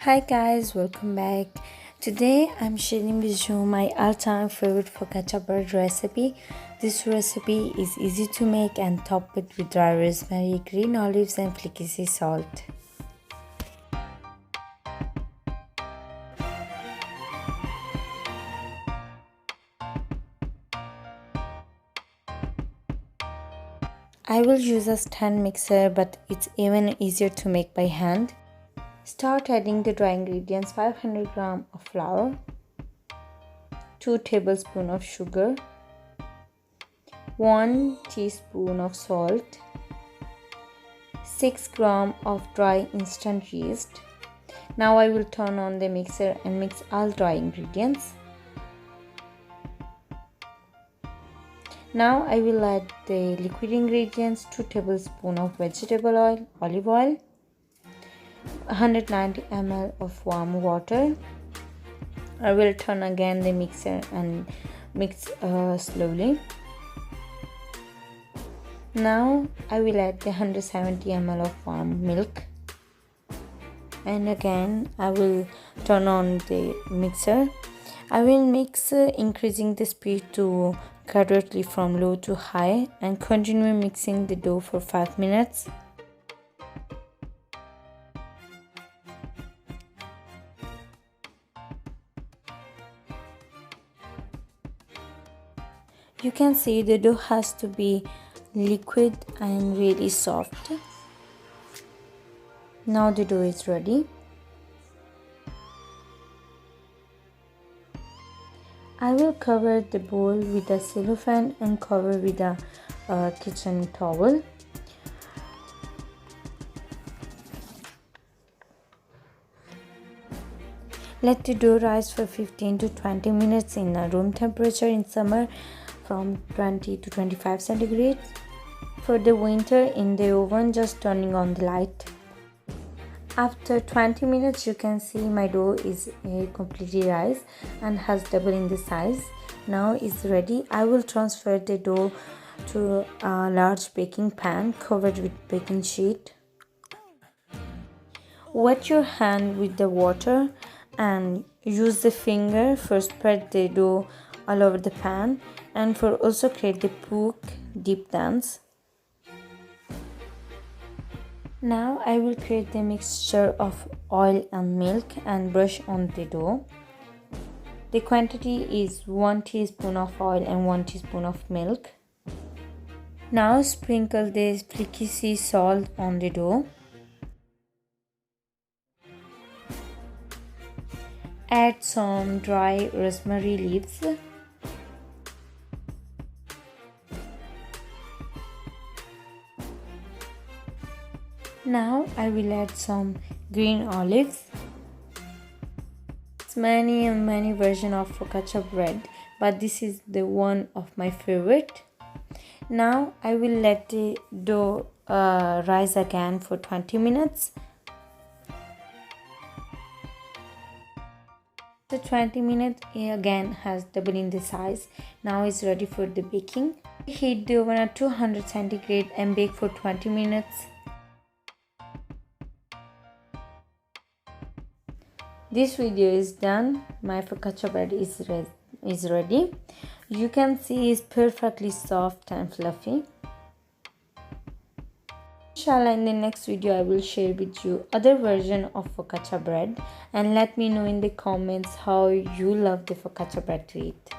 Hi guys, welcome back. Today I'm sharing with you my all-time favorite focaccia bread recipe. This recipe is easy to make and top it with dry rosemary, green olives and flaky sea salt. I will use a stand mixer, but it's even easier to make by hand. Start adding the dry ingredients: 500 grams of flour, 2 tablespoons of sugar, 1 teaspoon of salt, 6 grams of dry instant yeast. Now I will turn on the mixer and mix all dry ingredients. Now I will add the liquid ingredients: 2 tablespoons of vegetable oil, olive oil, 190 ml of warm water. I will turn again the mixer and mix slowly. Now I will add the 170 ml of warm milk, and again I will turn on the mixer. I will mix increasing the speed to gradually from low to high and continue mixing the dough for 5 minutes. You can see the dough has to be liquid and really soft. Now the dough is ready. I will cover the bowl with a cellophane and cover with a kitchen towel. Let the dough rise for 15 to 20 minutes in a room temperature in summer from 20 to 25 centigrade. For the winter in the oven, just turning on the light. After 20 minutes you can see my dough is completely rise and has doubled in the size. Now it's ready. I will transfer the dough to a large baking pan covered with baking sheet. Wet your hand with the water and use the finger for spread the dough all over the pan and for also create the poke deep dance. Now I will create the mixture of oil and milk and brush on the dough. The quantity is 1 teaspoon of oil and 1 teaspoon of milk. Now sprinkle the flaky sea salt on the dough. Add some dry rosemary leaves. Now I will add some green olives. It's many versions of focaccia bread, but this is the one of my favorite. Now I will let the dough rise again for 20 minutes. The 20 minutes again has doubled in the size. Now it's ready for the baking. Heat the oven at 200 centigrade and bake for 20 minutes. This video is done. My focaccia bread is ready. You can see it's perfectly soft and fluffy. Inshallah, in the next video I will share with you other version of focaccia bread, and let me know in the comments how you love the focaccia bread to eat.